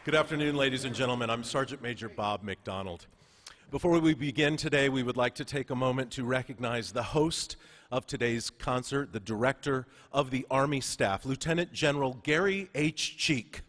Good afternoon, ladies and gentlemen. I'm Sergeant Major Bob McDonald. Before we begin today, we would like to take a moment to recognize the host of today's concert, the Director of the Army Staff, Lieutenant General Gary H. Cheek.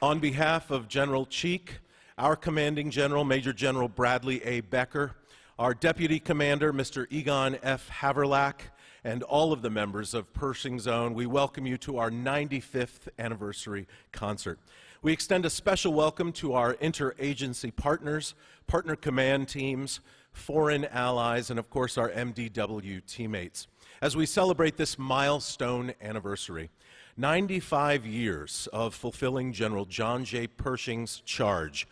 On behalf of General Cheek, our Commanding General, Major General Bradley A. Becker, our Deputy Commander, Mr. Egon F. Haverlack, and all of the members of Pershing Zone, we welcome you to our 95th anniversary concert. We extend a special welcome to our interagency partners, partner command teams, foreign allies, and of course our MDW teammates. As we celebrate this milestone anniversary, 95 years of fulfilling General John J. Pershing's charge,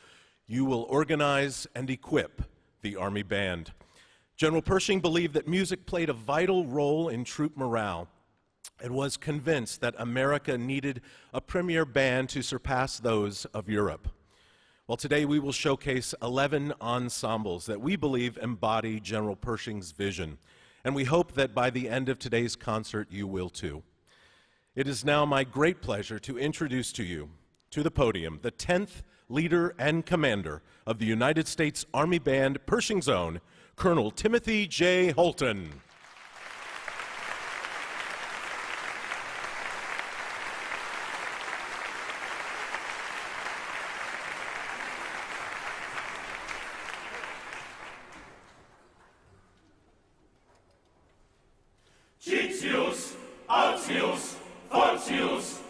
you will organize and equip the Army Band. General Pershing believed that music played a vital role in troop morale and was convinced that America needed a premier band to surpass those of Europe. Well, today we will showcase 11 ensembles that we believe embody General Pershing's vision, and we hope that by the end of today's concert you will too. It is now my great pleasure to introduce to you, to the podium, the 10th leader and commander of the United States Army Band Pershing Zone, Colonel Timothy J. Holtan. Citius, Altius, Fortius,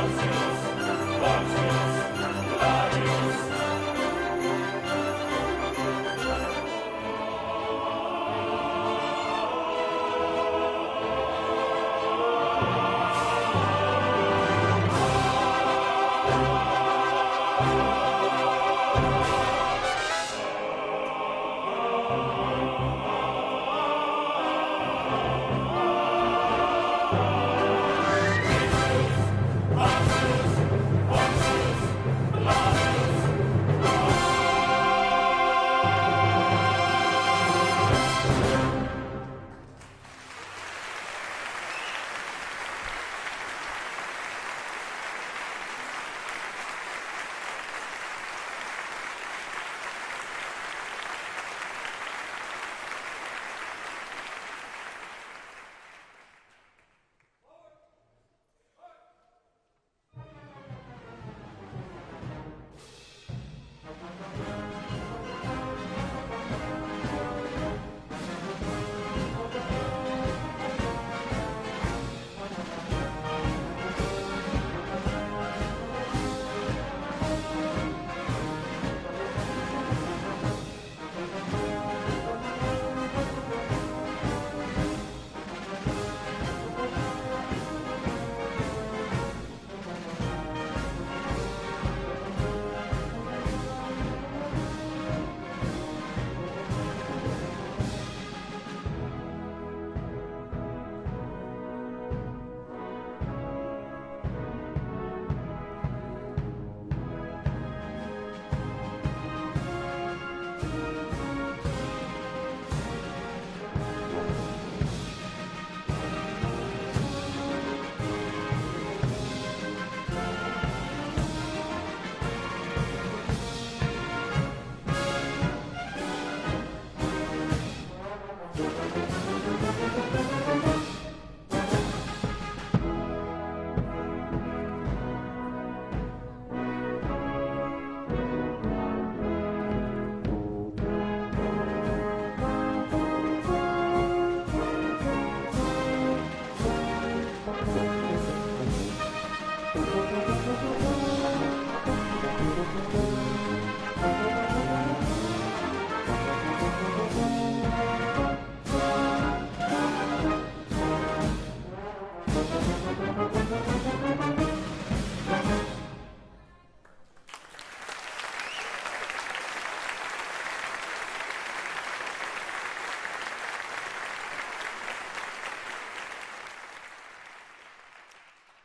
Altius, Fortius, Gladius.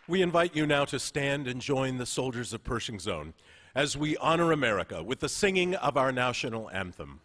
We invite you now to stand and join the soldiers of Pershing Zone as we honor America with the singing of our national anthem.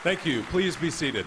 Thank you. Please be seated.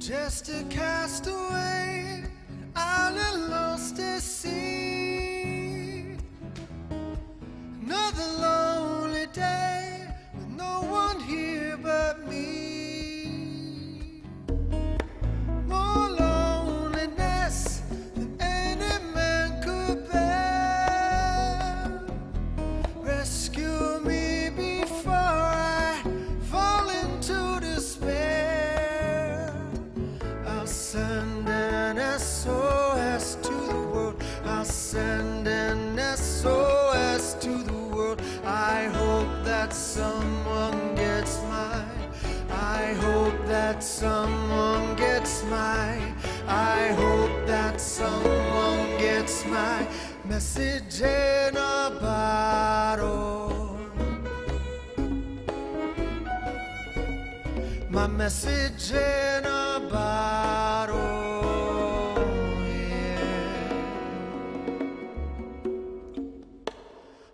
just a castaway out and lost at sea. Another lonely day with no one here but me. More loneliness than any man could bear. Rescue me before I fall into despair. I'll send an SOS to the world. I'll send an SOS to the world. I hope that someone gets mine. I hope that someone gets mine. I hope that someone gets my message in a bottle. My message in a bottle, yeah.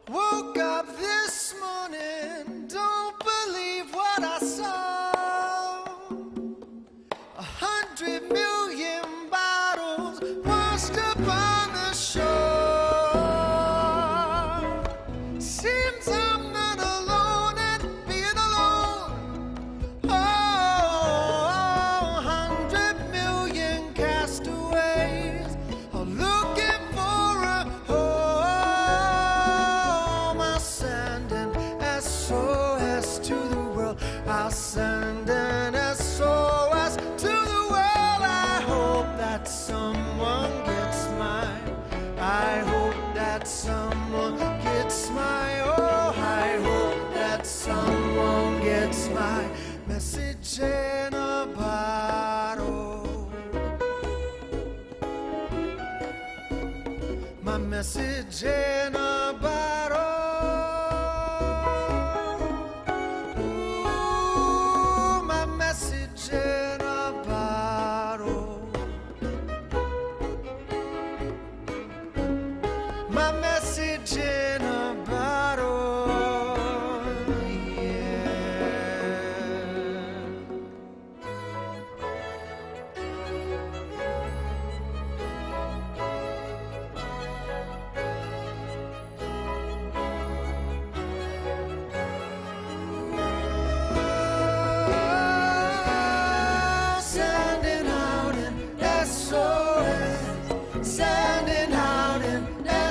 Woke up this morning, don't believe what I saw. 100 million bottles washed up on the shore. Seems I'm not alone at being alone. Oh, 100 million castaways are looking for a home. I'll send an SOS to the world. I'll send an SOS to the world. I hope that someone gets mine. I hope that someone gets my. Oh, I hope that someone gets my message in a bottle. My message in a bottle. Ooh, my message in a bottle. My message in a bottle, yeah. Sending out an SOS, sending out an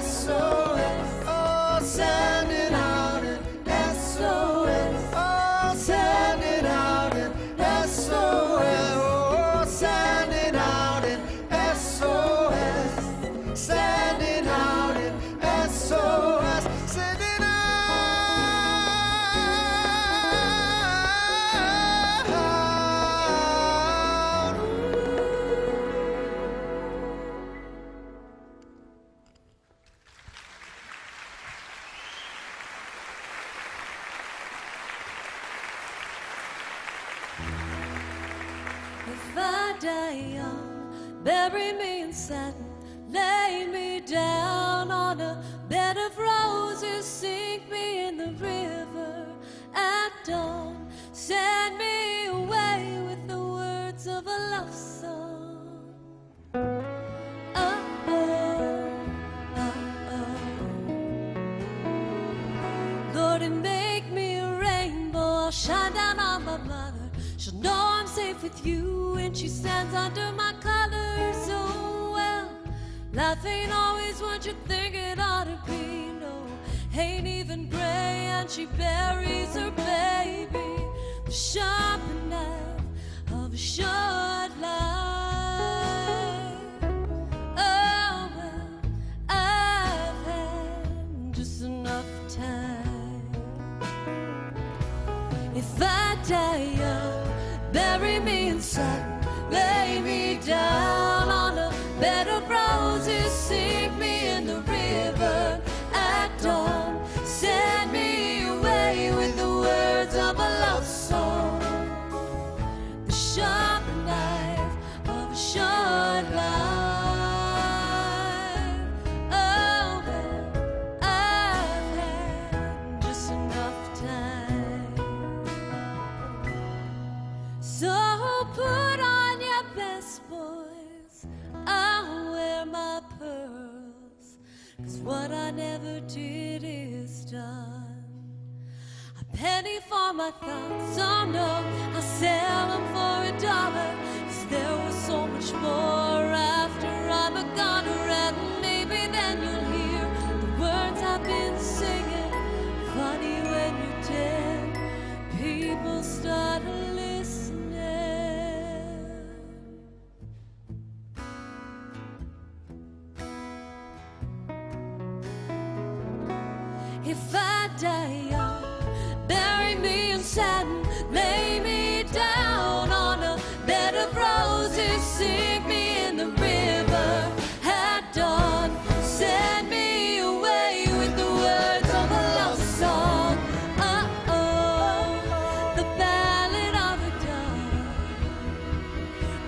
SOS, oh, sending out an SOS, oh, sending out an SOS, oh, sending out an SOS, sending out an SOS, sending out. If I die young, bury me in satin, lay me down on a bed of roses, sink me in the river at dawn, send me away with the words of a love song. Oh, oh, oh, oh. Lord, and make me a rainbow, I'll shine down on my mother. She'll know I'm safe with you when she stands under my colors. Oh, well, life ain't always what you think it ought to be. No, ain't even gray, and she buries her baby. The sharp knife of a short life. Oh, well, I've had just enough time. If I die young, bury me in satin, lay me down on a bed of roses, sink me in the river at dawn, send me away with the words of a love song. The sharp knife of a short life. Oh, well, I've had just enough time. So put on your what I never did is done. A penny for my thoughts, oh no, I sell them for $1, 'cause there was so much more after I'm a goner, and maybe then you'll hear the words I've been singing. Funny when you're dead, people start listening. If I die young, bury me in satin, lay me down on a bed of roses, sink me in the river at dawn, send me away with the words of a love song. Oh, the ballad of a dove.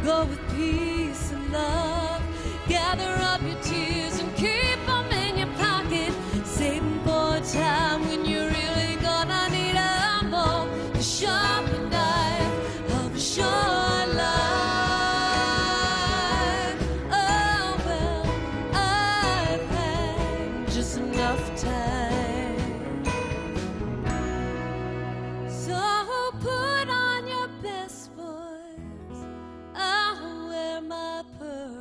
Go with peace and love, gather up your tears and keep them in your pocket, saving for a time when you're really gonna need a bow, the sharp knife of a short life. Oh well, I've had just enough time. So put on your best voice, I'll wear my pearl.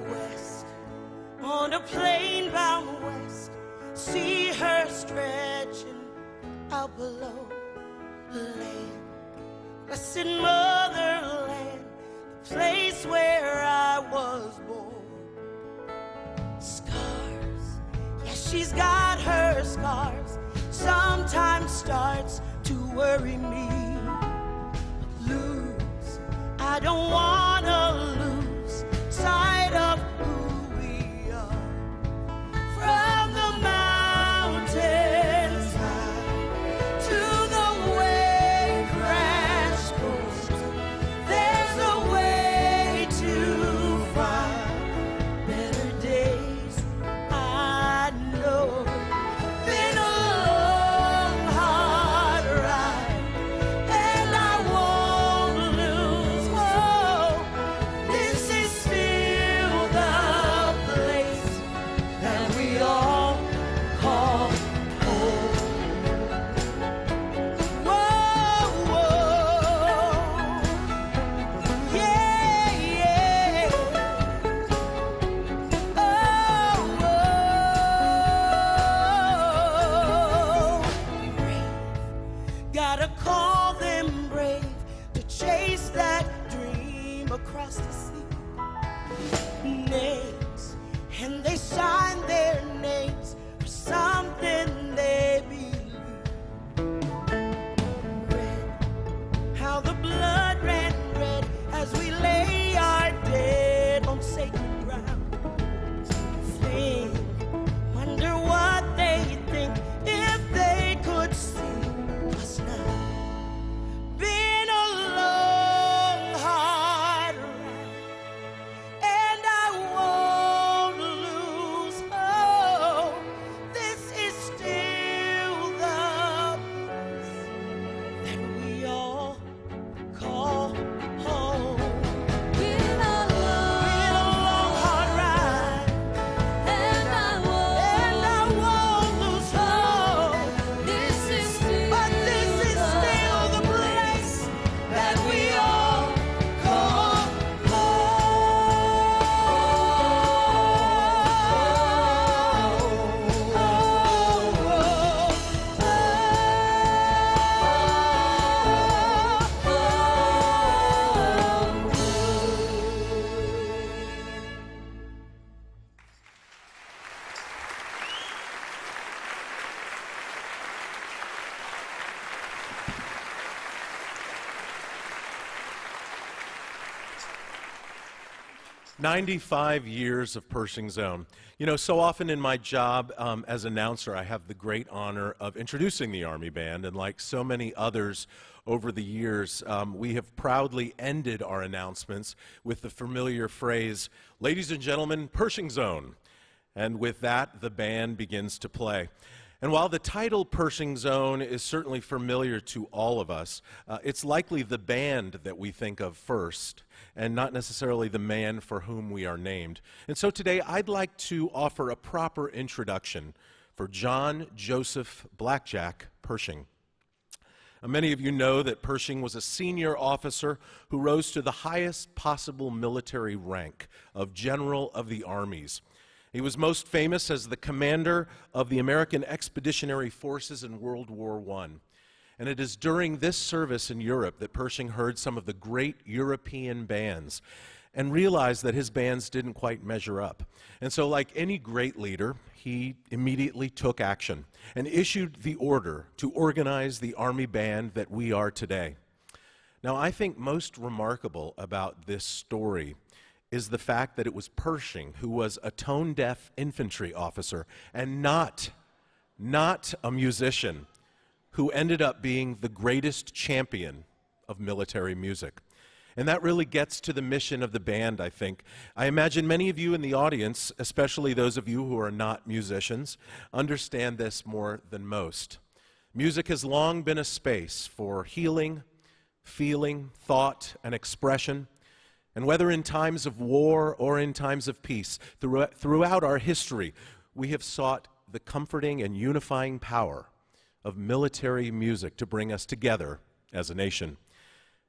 West, on a plain bound west, see her stretching out below. Land, blessed motherland, the place where I was born. Scars, yeah, she's got her scars, sometimes starts to worry me. But lose, I don't wanna lose sight of who we are. From the mountains high to the wave crash coast, there's a way to find better days. I know. Been a long, hard ride, and I won't lose hope. 95 years of Pershing's Own. You know, so often in my job as announcer, I have the great honor of introducing the Army Band, and like so many others over the years, we have proudly ended our announcements with the familiar phrase, "Ladies and gentlemen, Pershing's Own." And with that, the band begins to play. And while the title Pershing's Own is certainly familiar to all of us, it's likely the band that we think of first, and not necessarily the man for whom we are named. And so today I'd like to offer a proper introduction for John Joseph Blackjack Pershing. Many of you know that Pershing was a senior officer who rose to the highest possible military rank of General of the Armies. He was most famous as the commander of the American Expeditionary Forces in World War I. And it is during this service in Europe that Pershing heard some of the great European bands and realized that his bands didn't quite measure up. And so, like any great leader, he immediately took action and issued the order to organize the Army Band that we are today. Now, I think most remarkable about this story is the fact that it was Pershing who was a tone-deaf infantry officer and not a musician who ended up being the greatest champion of military music. And that really gets to the mission of the band, I think. I imagine many of you in the audience, especially those of you who are not musicians, understand this more than most. Music has long been a space for healing, feeling, thought, and expression. And whether in times of war or in times of peace, throughout our history, we have sought the comforting and unifying power of military music to bring us together as a nation.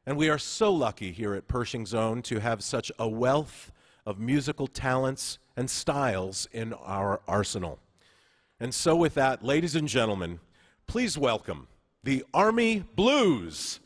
And we are so lucky here at Pershing's Own to have such a wealth of musical talents and styles in our arsenal. And so with that, ladies and gentlemen, please welcome the Army Blues.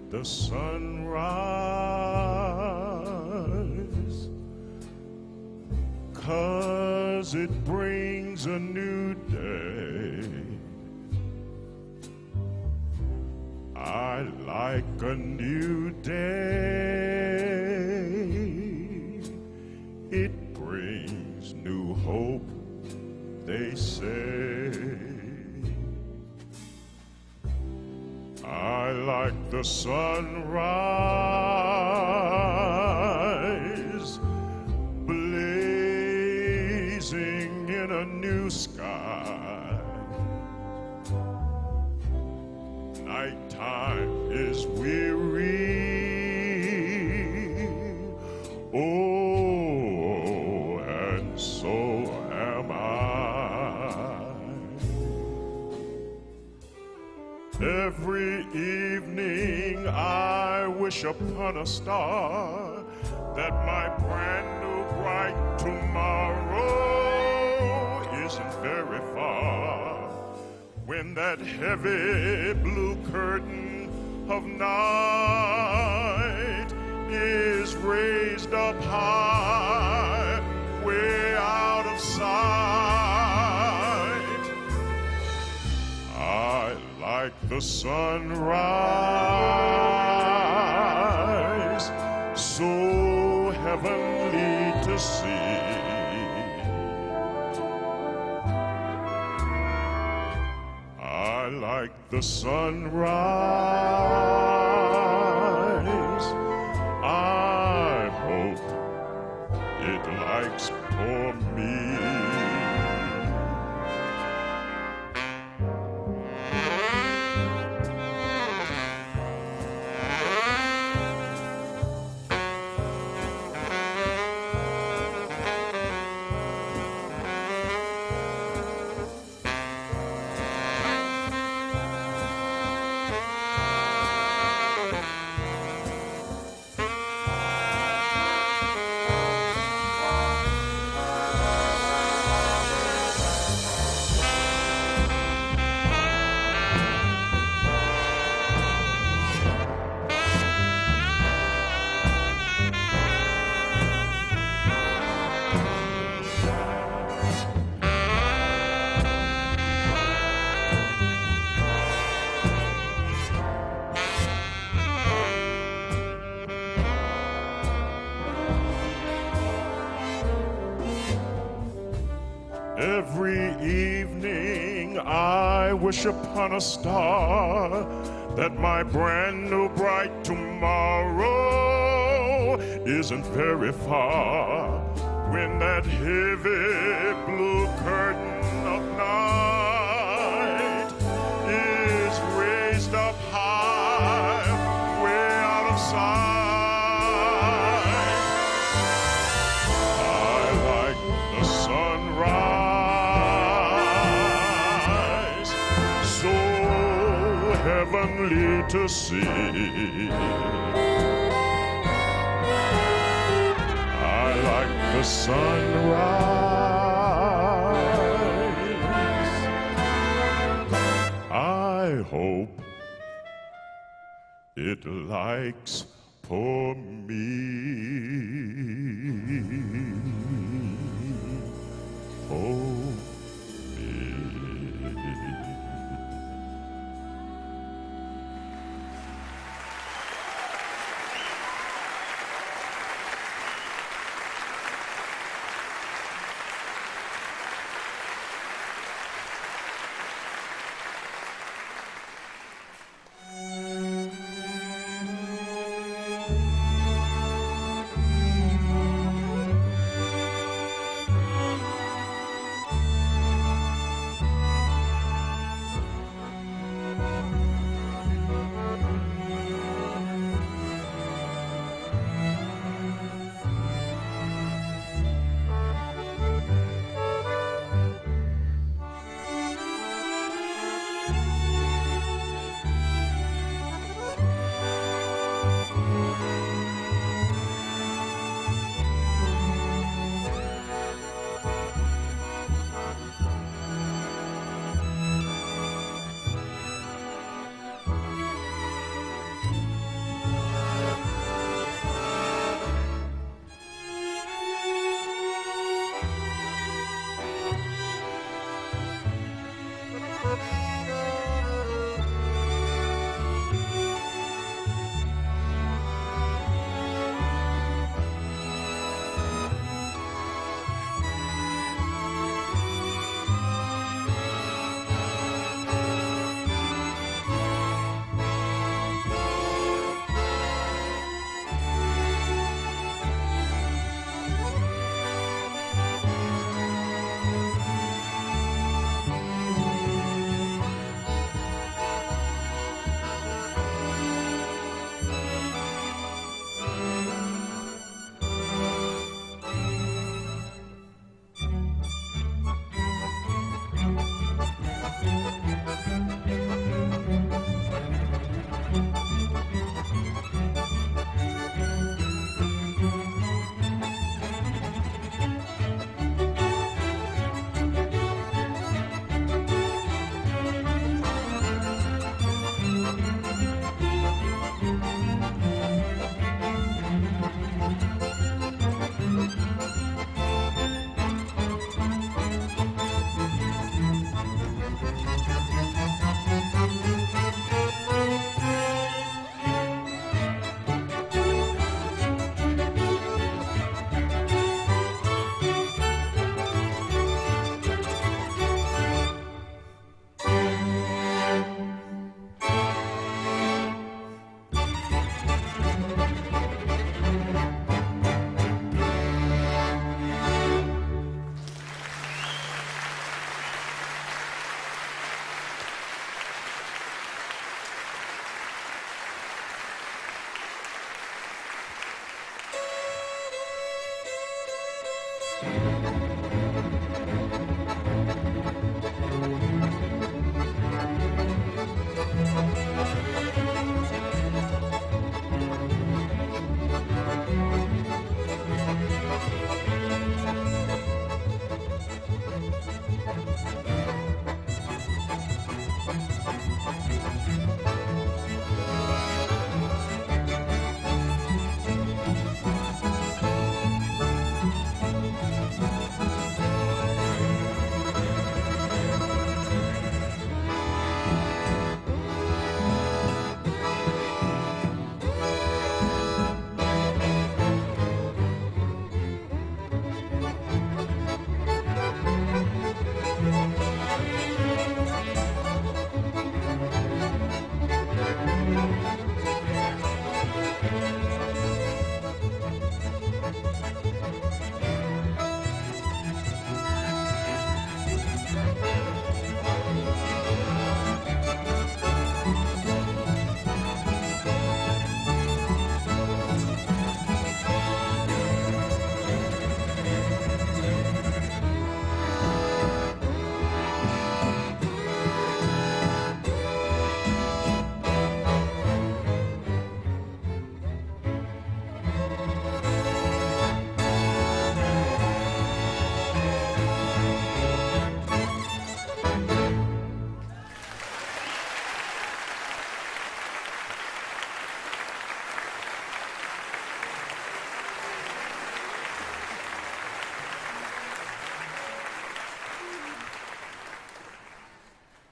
the sunrise, 'cause it brings a new day. I like a new day. It brings new hope, they say. I like the sunrise, blazing in a new sky. Nighttime is weary, oh, and so am I. Every evening I wish upon a star that my brand new bright tomorrow isn't very far. When that heavy blue curtain of night is raised up high, way out of sight, I like the sunrise, so heavenly to see. I like the sunrise. I hope it likes poor me. Every evening I wish upon a star that my brand new bright tomorrow isn't very far. When that heavy blue curtain of night is raised up high, way out of sight, I like the sunrise, so heavenly to see. I like the sunrise. I hope it likes for me. For me.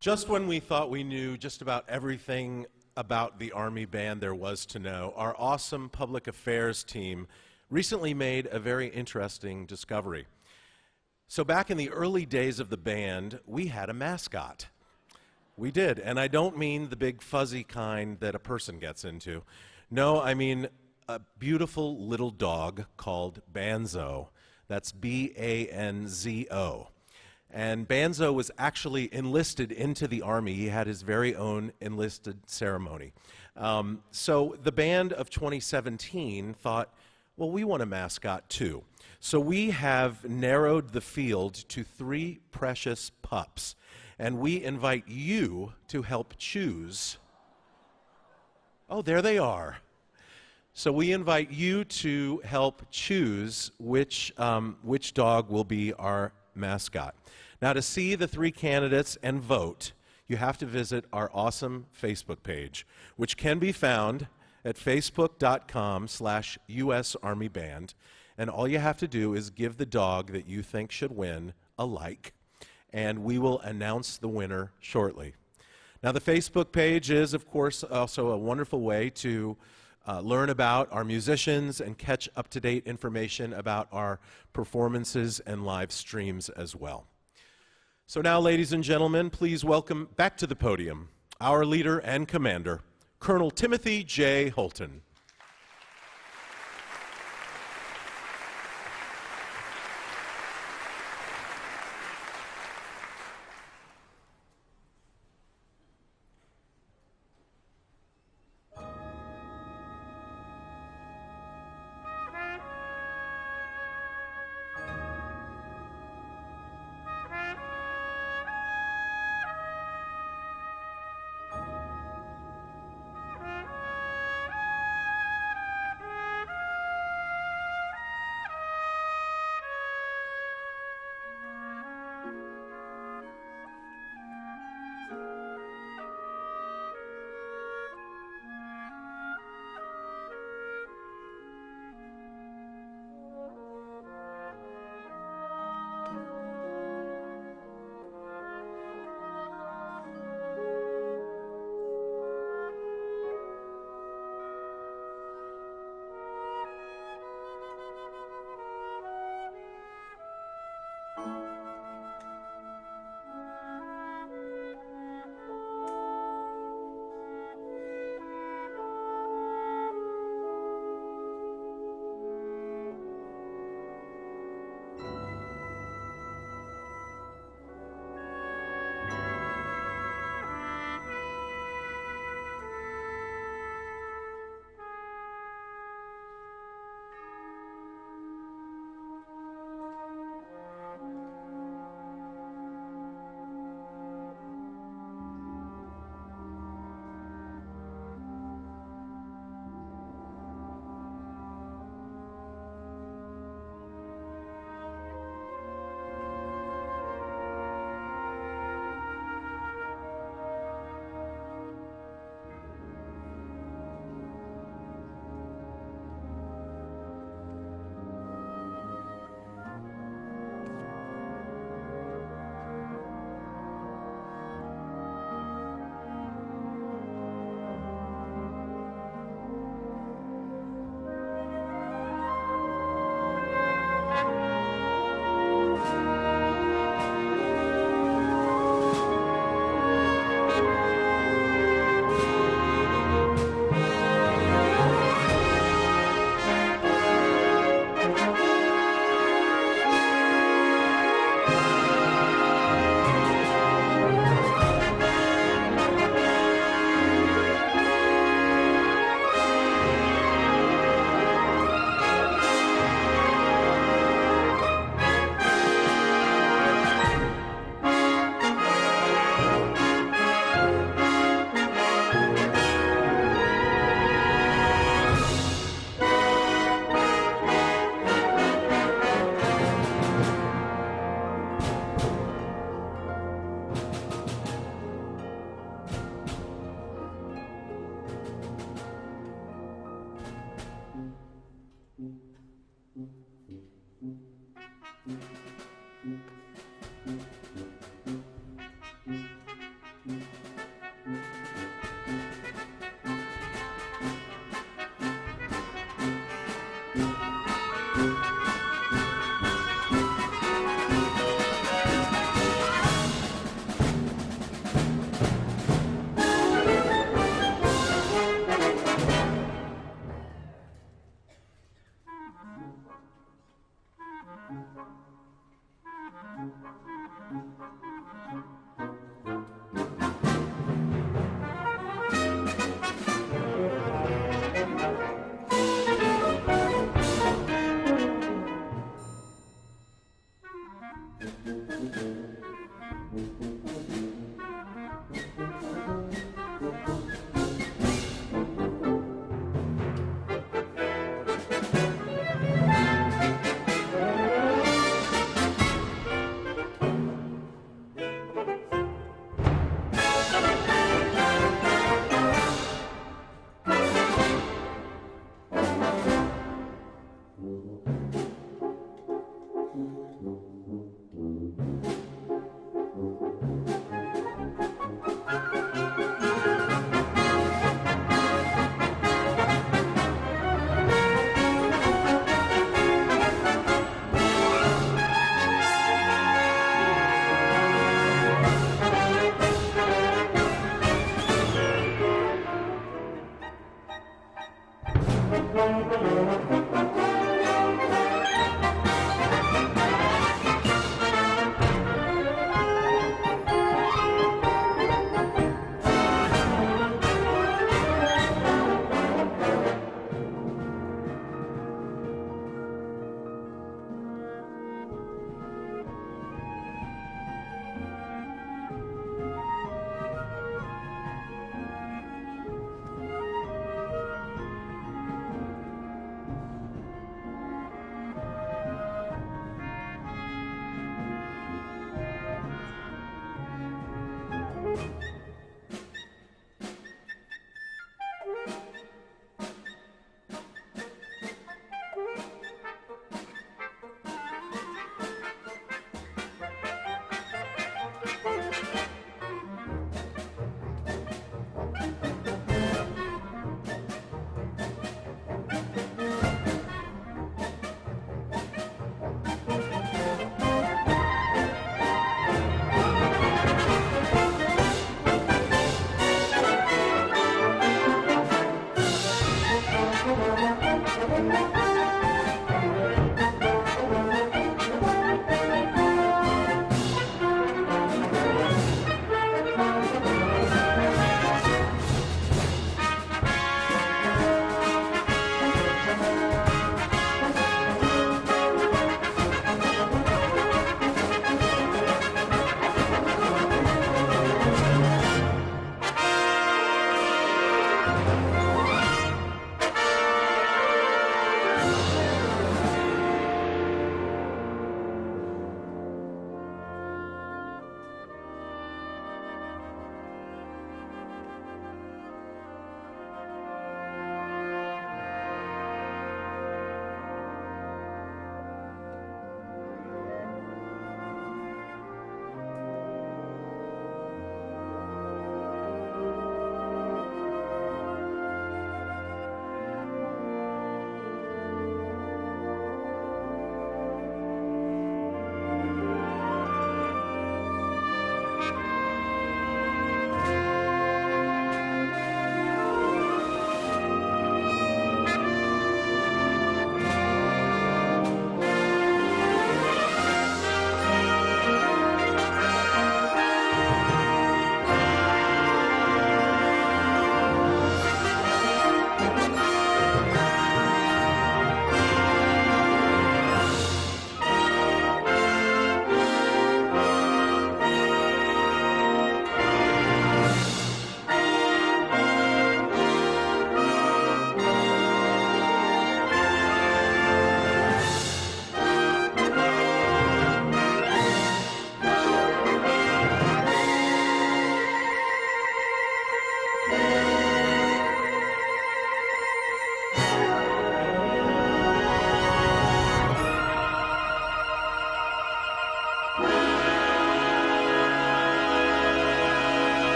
Just when we thought we knew just about everything about the Army Band there was to know, our awesome public affairs team recently made a very interesting discovery. So back in the early days of the band, we had a mascot. We did, and I don't mean the big fuzzy kind that a person gets into. No, I mean a beautiful little dog called Banzo. That's B-A-N-Z-O. And Banzo was actually enlisted into the Army. He had his very own enlisted ceremony. So the band of 2017 thought, well, we want a mascot too. So we have narrowed the field to 3 precious pups. And we invite you to help choose. Oh, there they are. So we invite you to help choose which dog will be our mascot. Now, to see the 3 candidates and vote, you have to visit our awesome Facebook page, which can be found at facebook.com/US Army Band. And all you have to do is give the dog that you think should win a like. and we will announce the winner shortly. Now, the Facebook page is, of course, also a wonderful way to learn about our musicians and catch up-to-date information about our performances and live streams as well. So now, ladies and gentlemen, please welcome back to the podium our leader and commander, Colonel Timothy J. Holtan.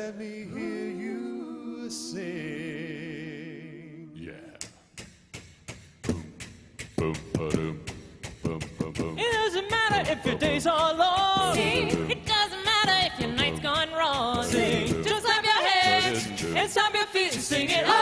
let me hear you sing. Yeah. Boom, ba-doom, boom, boom, boom. It doesn't matter if your days are long. Sing. It doesn't matter if your night's gone wrong. Sing. Just clap your hands and stomp your feet and sing it. Oh,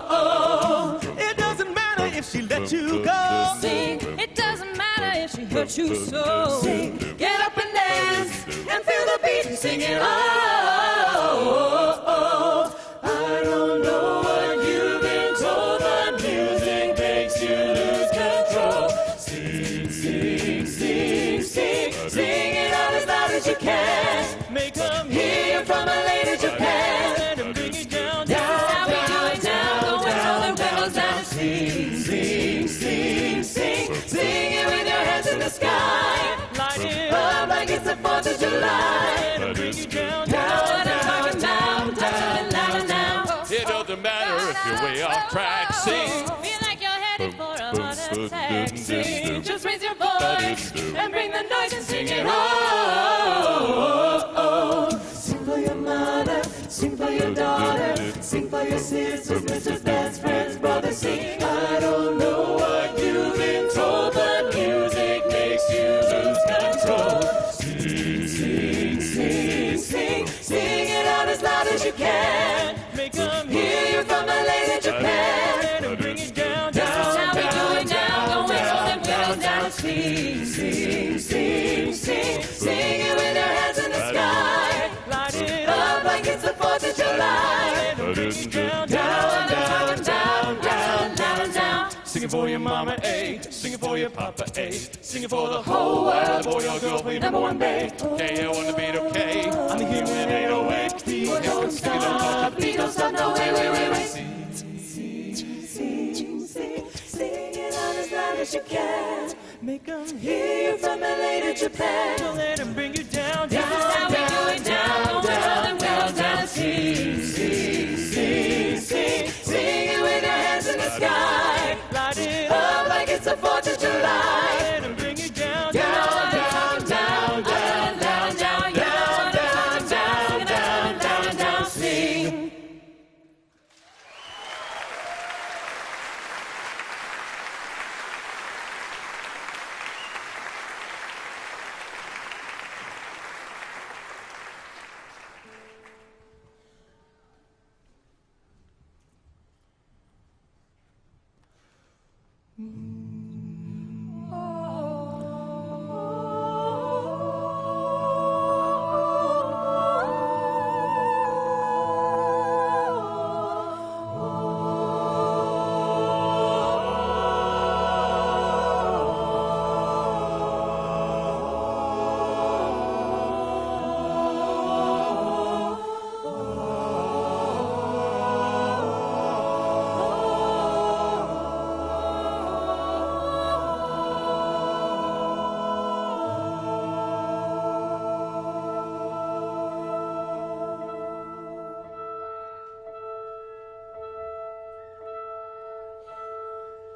oh, oh. It doesn't matter if she let you go. Sing. It doesn't matter if she hurt you so. Sing. Get up and dance and feel the beat and sing it. Oh, oh, oh. I don't know what you've been told, but music makes you lose control. Sing, sing, sing, sing, sing it out as loud as you can. Make them hear you from LA to Japan. And bring it down, down, How we do it now, going till the windows down. sing, sing, sing, sing, sing it with your hands in the sky. Light it up like it's the 4th of July. And bring it down, down, down, down, down, down, down. It doesn't matter if you're way off track. Sing. Feel like you're headed for a heart attack. Sing, just raise your voice and bring the noise and sing it. Oh, oh, oh. Sing for your mother, sing for your daughter, sing for your sisters, misters, best friends, brothers. Sing. I don't know what you've been told, but music makes you lose control. Sing, sing, sing, sing, sing it out as loud as you can. Make them hear you from LA to Japan. And bring it down, down, How we do it now, going till the windows down. Sing, sing, sing, sing, sing it with your hands in the sky. Light it up like it's the 4th of July. And bring it down, down, down, down, down, down, down. Sing it for your mama, A. Sing it for your papa, A. Sing it for the whole world. Boy or girl, play number one, babe. Okay, I want to beat okay. I'm the human 808. Beat don't stop, beat don't stop, no, wait, wait, wait, wait. Sing, sing, sing, sing, sing it out as loud as you can. Make them hear you from LA to Japan. Don't let them bring you down, down, How we do it now, going till the windows down. Sing, sing, sing, sing, sing it with your hands in the sky. Light it up like it's the 4th of July. And bring it down, down, down, down, down, down, down, down, down, down, down, down, down, sing.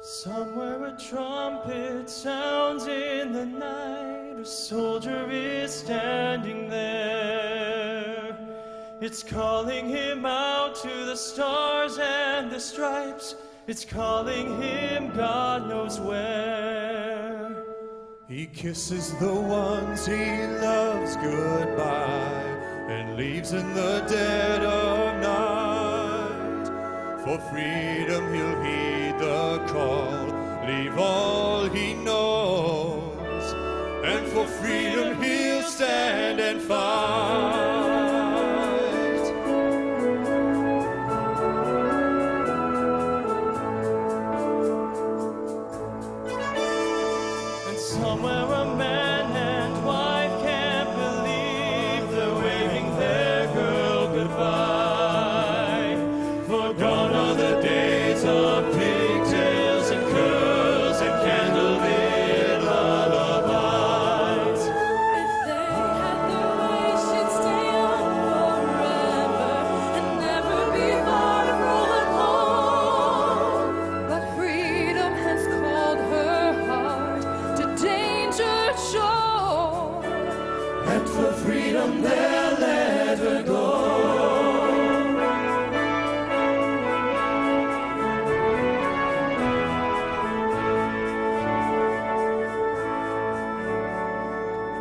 Somewhere a trumpet sounds in the night. A soldier is standing there. It's calling him out to the stars and the stripes. It's calling him God knows where. He kisses the ones he loves goodbye and leaves in the dead of night. For freedom he'll heed the call, leave all he knows, and for freedom he'll stand and fight. And somewhere a man and wife can't believe they're waving their girl goodbye. For gone are the days of pigtails and curls and candlelit lullabies. If they had their way, she'd stay on forever and never be far from home. But freedom has called her heart to danger shore. And for freedom they'll let her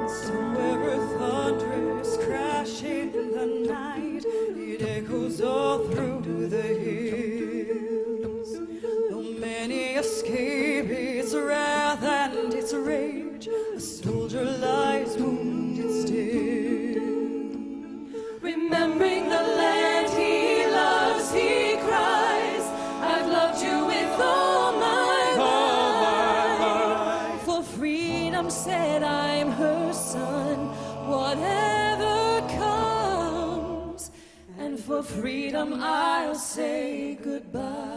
Somewhere a thunder is crashing in the night. It echoes all through the hills. Though many escape its wrath and its rage, a soldier lies wounded still. Remembering the land he loves, he cries, I've loved you with all my life. For freedom said I'm her son, whatever comes. And for freedom I'll say goodbye.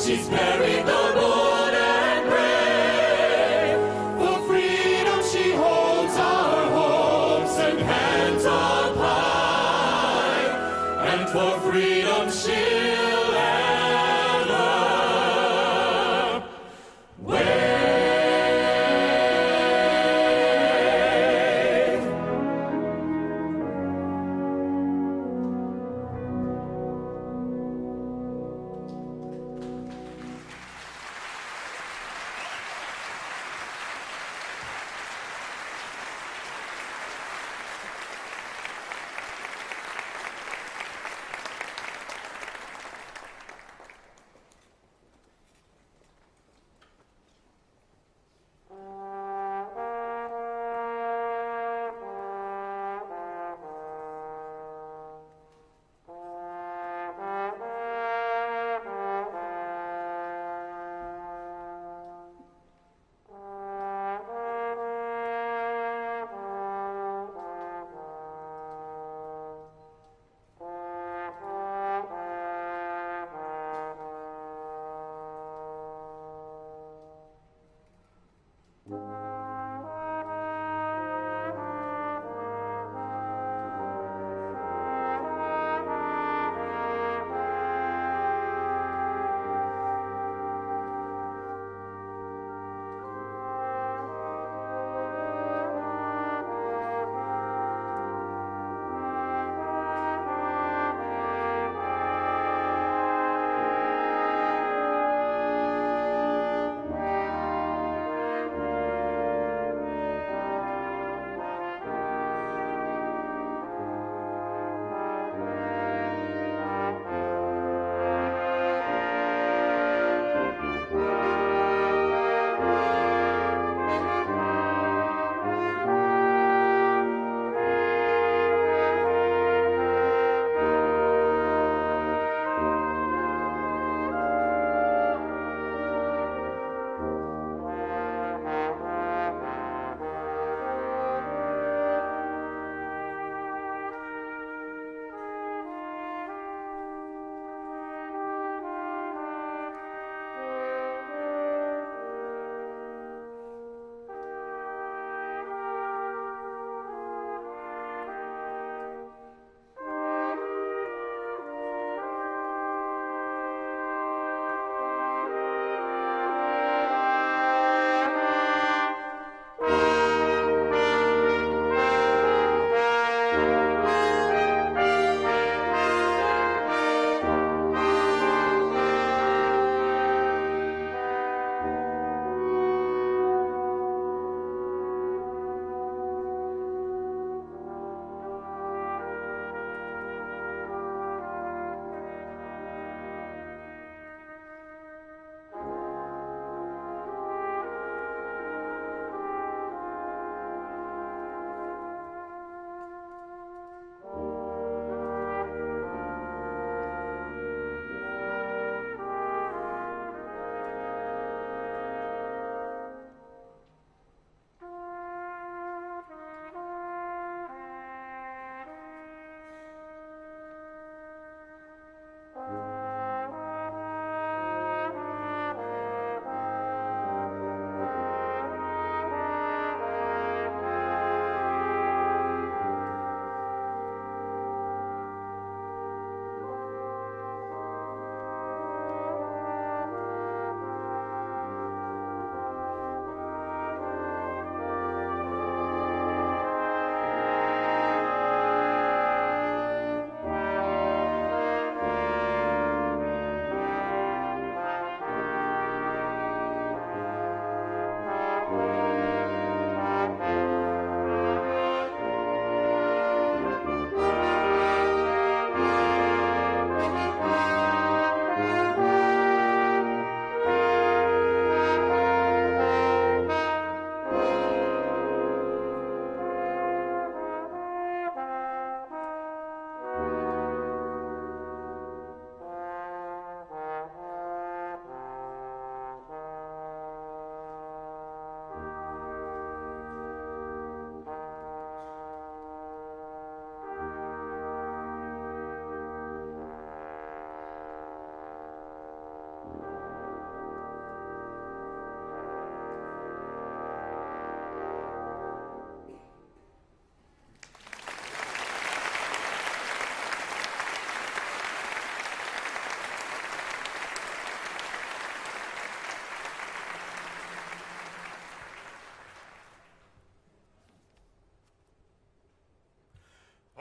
She's buried the bold and brave. For freedom she holds our hopes and hands up high. And for freedom she'll ever wave.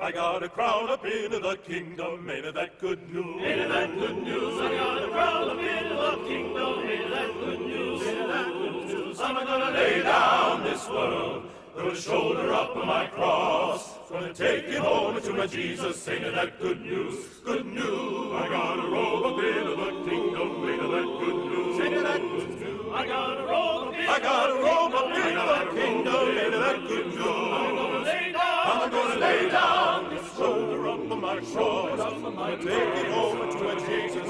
I got a crown up into the kingdom, ain't that good news? Ain't that good news? I got a crown up into the kingdom, ain't that good news? Ain't that good news? I'm gonna lay down this world, gonna shoulder up my cross, gonna take it home to my Jesus, ain't that good news? Good news. I got a robe up into the kingdom, ain't that good news? Ain't that good news? I got a robe up into the kingdom, ain't that good news? I'm gonna lay down this shoulder up on my cross, I'm gonna take it home to my Jesus,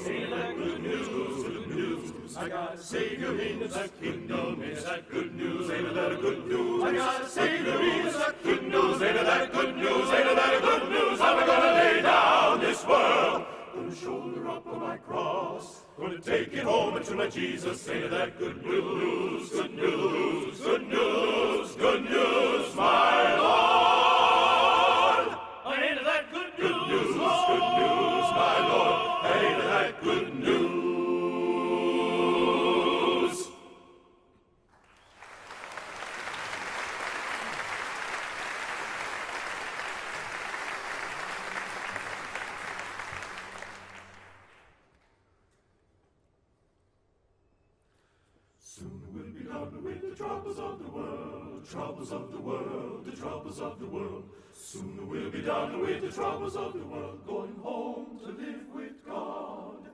ain't that good news? Good news. I got a Savior in the kingdom, is that good news? Ain't that good news? I got a Savior in the kingdom, ain't that good news? Ain't that good news? I'm gonna lay down this world, gonna shoulder up on my cross, gonna take it home to my Jesus, ain't that good news? Good news, good news, good news, my Lord. Ain't that good news? Good news, my Lord. Ain't that good news? Soon we'll be done with the troubles of the world, troubles of the world, the troubles of the world. Soon we'll be done with the troubles of the world, going home to live with God.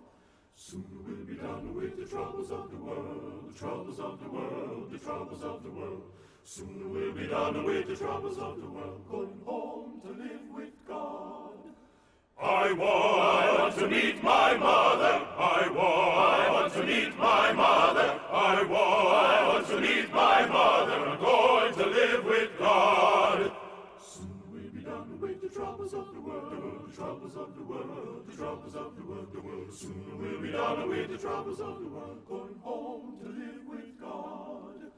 Soon we'll be done with the troubles of the world, the troubles of the world, the troubles of the world. Soon we'll be done with the troubles of the world, going home to live with God. I want to meet my mother. I want to meet my mother. I want to meet my mother. I'm going to live with God. Soon we'll be done with the troubles of the world, the troubles of the world, the troubles of the world, the world. Soon we'll be done with the troubles of the world, going home to live with God.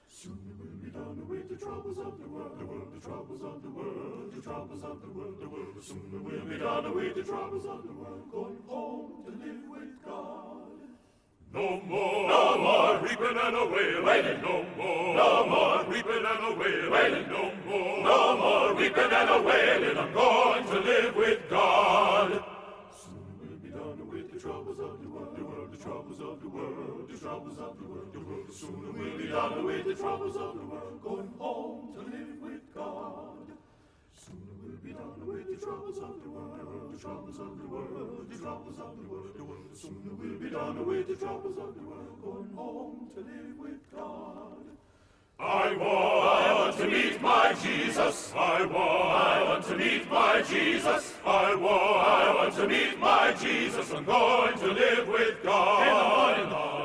Soon we'll be done with the troubles of the world, the troubles of the world, the troubles of the world, the world. Soon we'll be done with the troubles of the world, going home to live with God. No more reaping and a wailing, no more reaping and a wailing, no more reaping and a wailing. I'm going to live with God. Soon we'll be done with the troubles of the world, the troubles of the world, the troubles of the world, the world. Soon we'll be done with the troubles of the world, going home to live with God. Soon we'll be done with the troubles of the world, the troubles of the world, the troubles of the world, the world. Soon we'll be done with the troubles of the world, going home to live with God. I want to meet my Jesus. I want to meet my Jesus. I want to meet my Jesus. I'm going to live with God.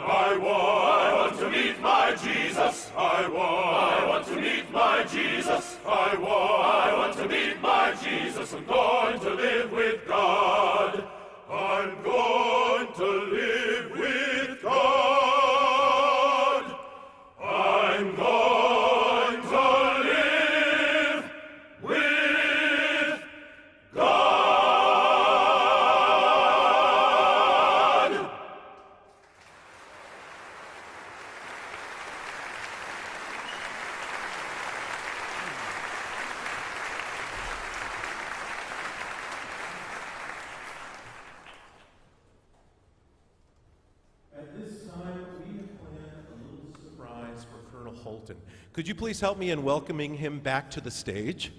I want to meet my Jesus. I want to meet my Jesus. I want to meet my Jesus. I'm going to live with God. I'm going to live with God. I'm going to live with God. At this time, we have planned a little surprise for Colonel Holtan. Could you please help me in welcoming him back to the stage?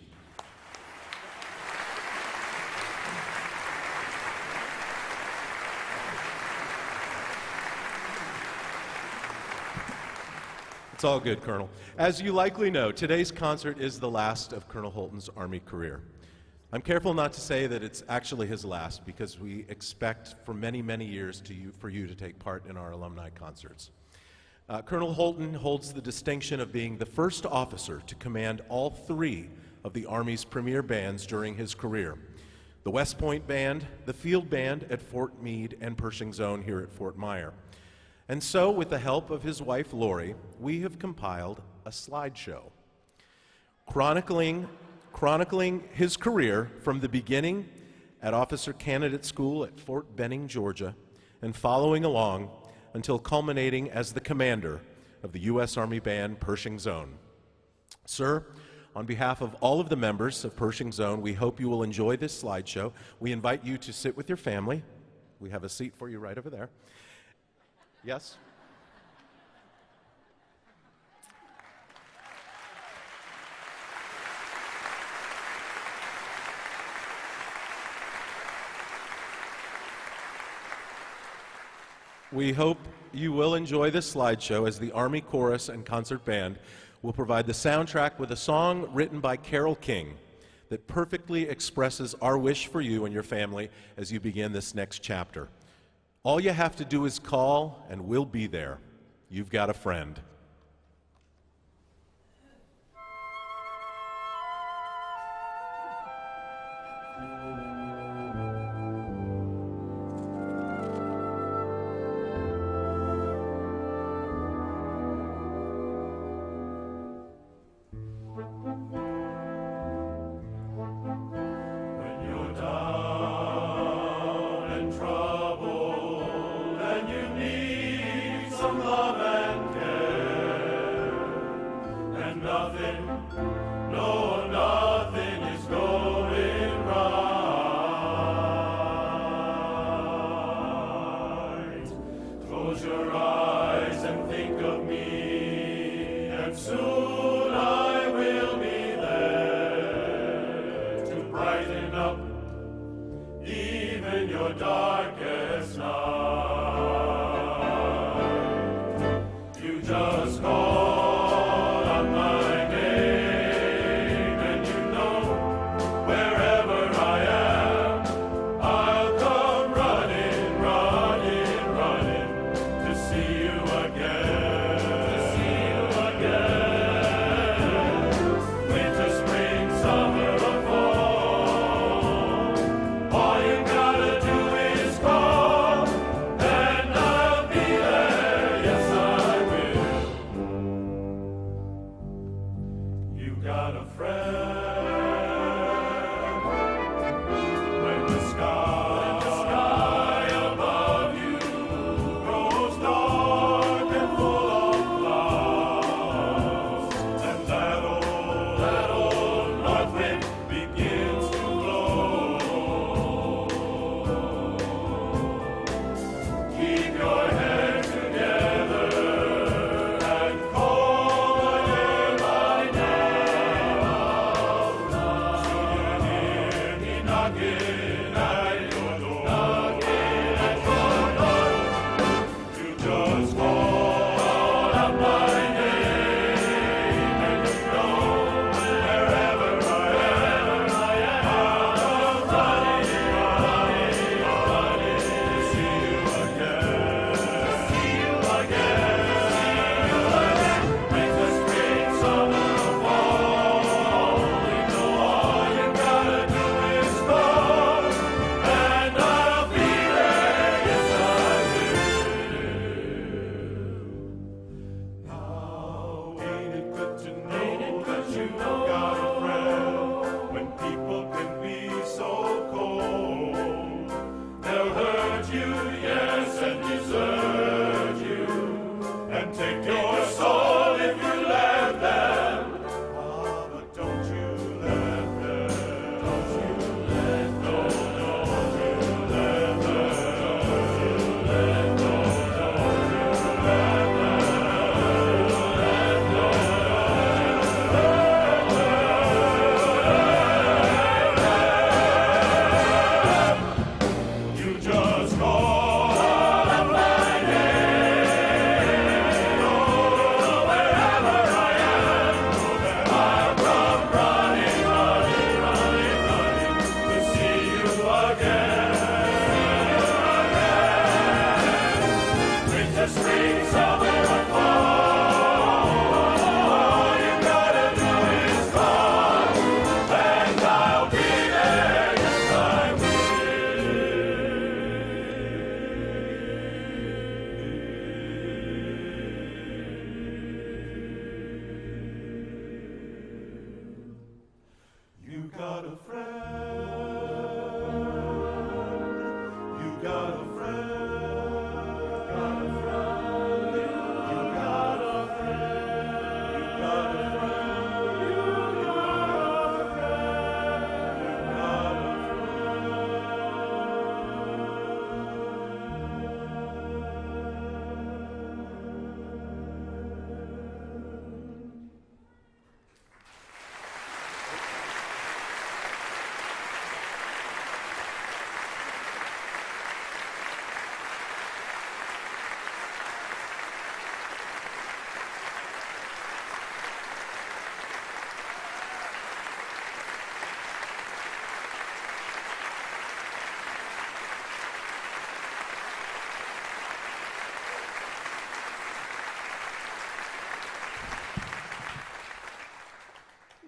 It's all good, Colonel. As you likely know, today's concert is the last of Colonel Holtan's Army career. I'm careful not to say that it's actually his last because we expect for many, many years for you to take part in our alumni concerts. Colonel Holtan holds the distinction of being the first officer to command all three of the Army's premier bands during his career: the West Point Band, the Field Band at Fort Meade, and Pershing Zone here at Fort Myer. And so, with the help of his wife, Lori, we have compiled a slideshow chronicling his career from the beginning at Officer Candidate School at Fort Benning, Georgia, and following along until culminating as the commander of the U.S. Army Band Pershing Zone. Sir, On behalf of all of the members of Pershing Zone, we hope you will enjoy this slideshow. We invite you to sit with your family. We have a seat for you right over there. Yes? We hope you will enjoy this slideshow as the Army Chorus and Concert Band will provide the soundtrack with a song written by Carole King that perfectly expresses our wish for you and your family as you begin this next chapter. All you have to do is call, and we'll be there. You've got a friend.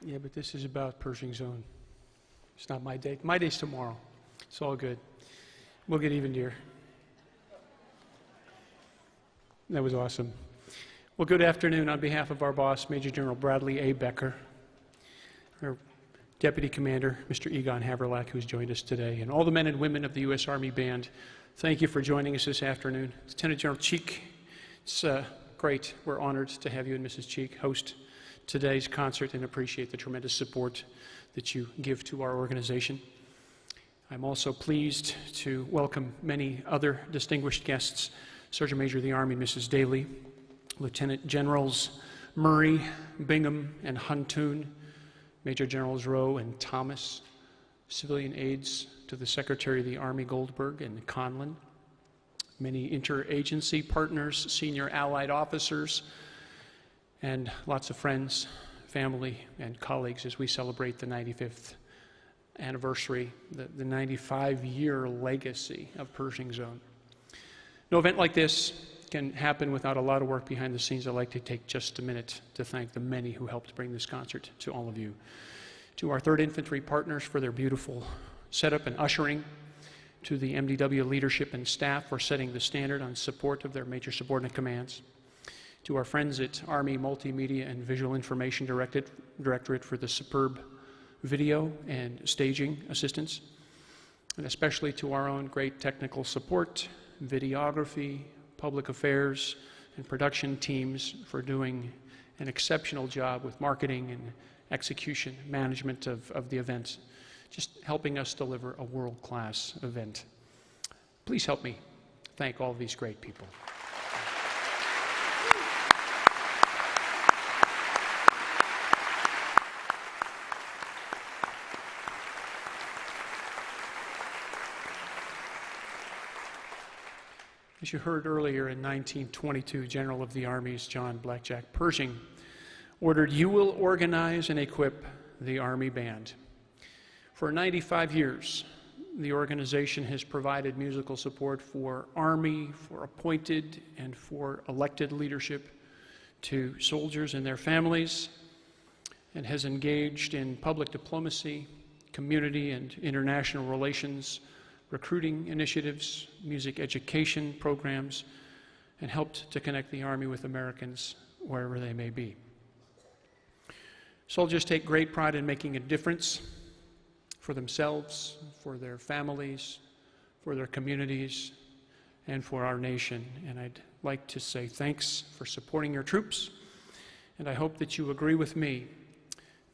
Yeah, but this is about Pershing Zone. It's not my day. My day's tomorrow. It's all good. We'll get even, dear. That was awesome. Well, good afternoon. On behalf of our boss, Major General Bradley A. Becker, our Deputy Commander, Mr. Egon Haverlack, who's joined us today, and all the men and women of the U.S. Army Band, thank you for joining us this afternoon. Lieutenant General Cheek, it's great. We're honored to have you and Mrs. Cheek host today's concert and appreciate the tremendous support that you give to our organization. I'm also pleased to welcome many other distinguished guests, Sergeant Major of the Army, Mrs. Daly, Lieutenant Generals Murray, Bingham, and Huntoon, Major Generals Rowe and Thomas, civilian aides to the Secretary of the Army, Goldberg and Conlon, many interagency partners, senior allied officers, and lots of friends, family, and colleagues as we celebrate the 95th anniversary, the 95-year legacy of Pershing Zone. No event like this can happen without a lot of work behind the scenes. I'd like to take just a minute to thank the many who helped bring this concert to all of you. To our 3rd Infantry partners for their beautiful setup and ushering, to the MDW leadership and staff for setting the standard on support of their major subordinate commands, to our friends at Army Multimedia and Visual Information Directorate for the superb video and staging assistance, and especially to our own great technical support, videography, public affairs, and production teams for doing an exceptional job with marketing and execution management of the event, just helping us deliver a world-class event. Please help me thank all of these great people. As you heard earlier, in 1922, General of the Army's John Blackjack Pershing ordered, "You will organize and equip the Army Band." For 95 years, the organization has provided musical support for Army, for appointed and for elected leadership, to soldiers and their families, and has engaged in public diplomacy, community and international relations, recruiting initiatives, music education programs, and helped to connect the Army with Americans wherever they may be. Soldiers take great pride in making a difference for themselves, for their families, for their communities, and for our nation. And I'd like to say thanks for supporting your troops, and I hope that you agree with me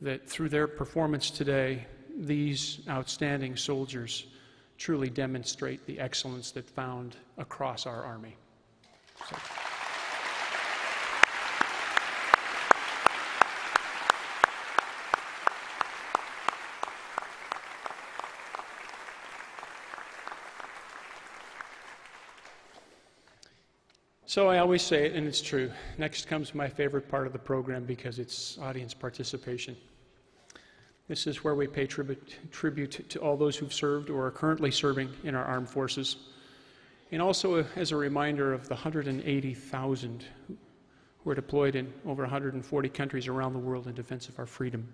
that through their performance today, these outstanding soldiers truly demonstrate the excellence that's found across our Army. So I always say it, and it's true. Next comes my favorite part of the program because it's audience participation. This is where we pay tribute to all those who've served or are currently serving in our armed forces, and also as a reminder of the 180,000 who are deployed in over 140 countries around the world in defense of our freedom.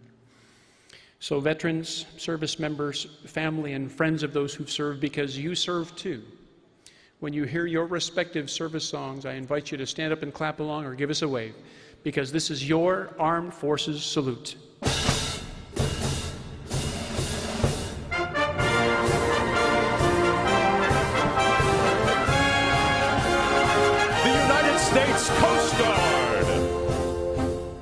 So veterans, service members, family, and friends of those who've served, because you serve too. When you hear your respective service songs, I invite you to stand up and clap along or give us a wave, because this is your Armed Forces salute. States Coast Guard.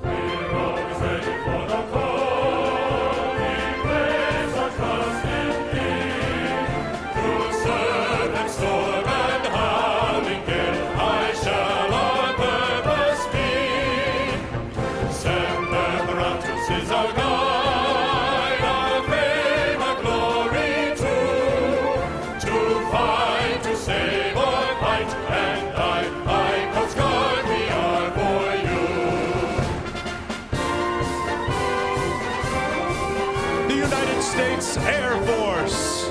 We're always ready for the call. We place our trust in Thee. Through surf and storm and howling gale, I shall on purpose be. Send them around to seize our guide, our fame, our glory too. To fight, to save or fight, and I Coast Guard, we are for you. The United States Air Force.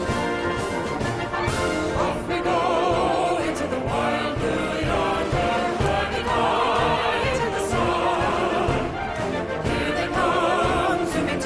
Off we go into the wild blue yonder, climbing high into the sun. Here they come, zooming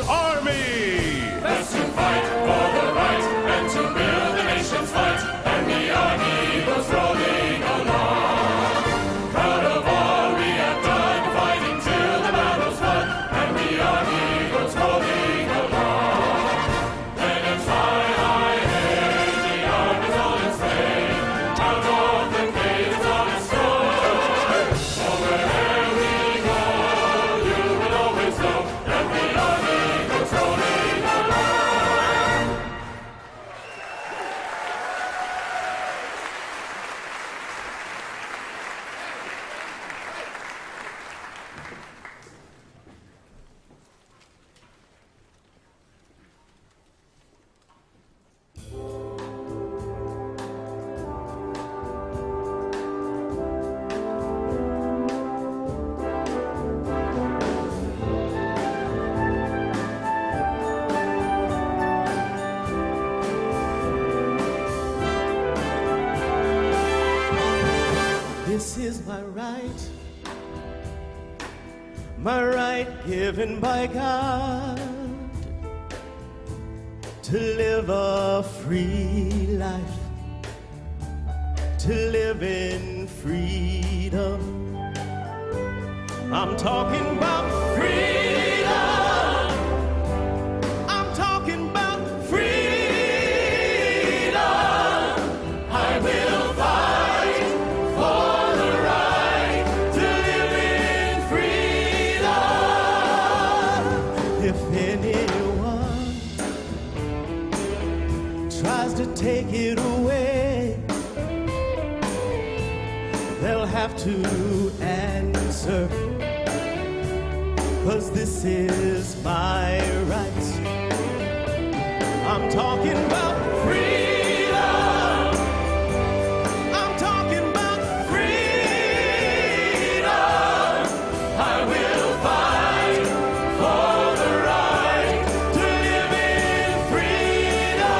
Army! Let's to fight for the right and to build the nation's might, and the army goes rolling along. Proud of all we have done, fighting till the battle's won, and the army goes rolling along. Then it's high, high, hey, the army's on its way, out of the cave, it's on its soar. So wherever we go, you will always know that the army goes rolling along. This is my right given by God to live a free life, to live in freedom. I'm talking about freedom. I'm talking about freedom. I will fight for the right to live in freedom. If anyone tries to take it away, they'll have to answer, 'cause this is my right. I'm talking about freedom. I'm talking about freedom. I will fight for the right to live in freedom.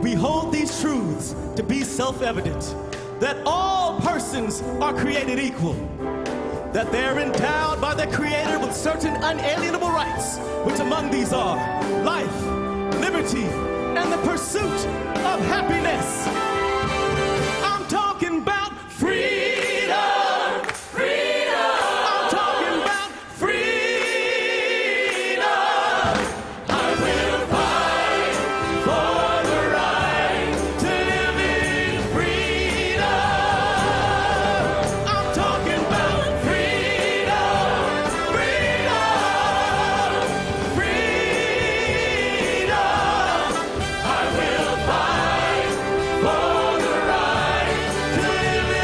We hold these truths to be self-evident, that all persons are created equal, that they're endowed by their Creator with certain unalienable rights, which among these are life, liberty, and the pursuit of happiness. I'm talking about freedom, freedom. I'm talking about freedom. I will fight for the right to live in freedom. I'm talking about freedom, freedom, freedom. I will fight for the right to live in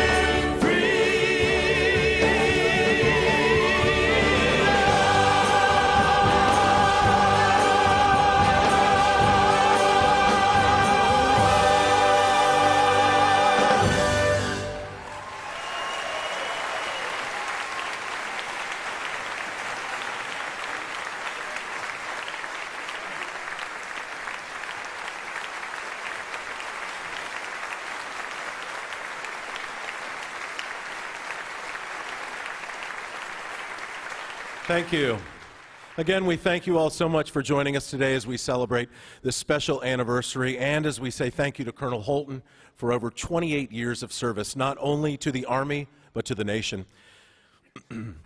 Thank you. Again, we thank you all so much for joining us today as we celebrate this special anniversary, and as we say thank you to Colonel Holtan for over 28 years of service, not only to the Army, but to the nation.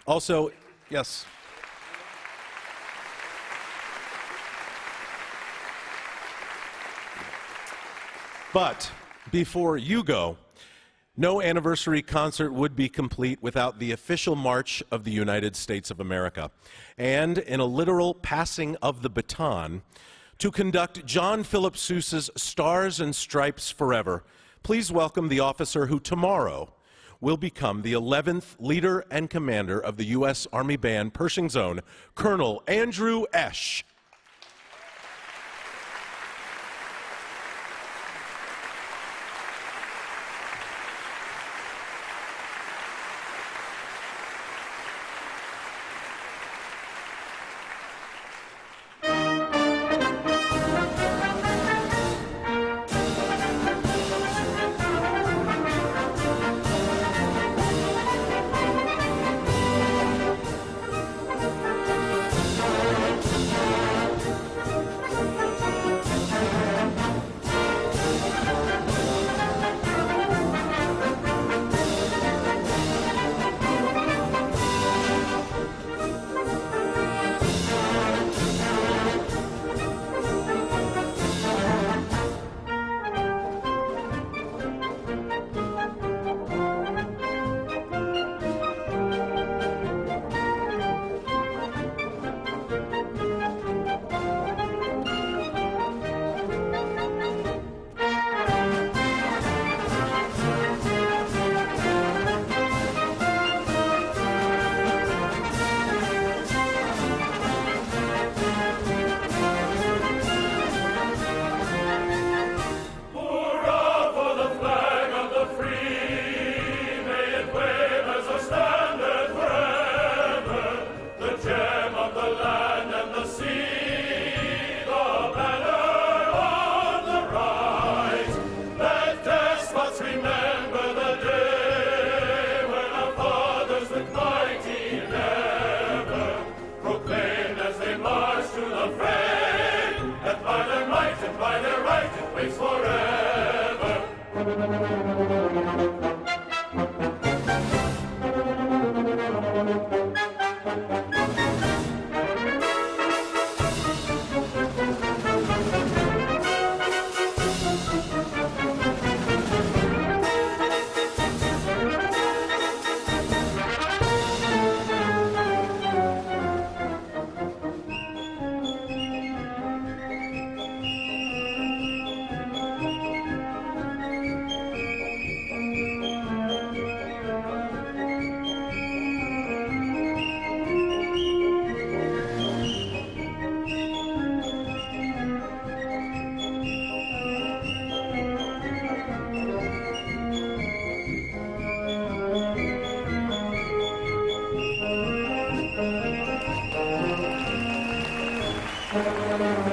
Also, yes. But before you go, no anniversary concert would be complete without the official march of the United States of America. And in a literal passing of the baton, to conduct John Philip Sousa's Stars and Stripes Forever, please welcome the officer who tomorrow will become the 11th leader and commander of the U.S. Army Band Pershing's own, Colonel Andrew Esch. Thank you.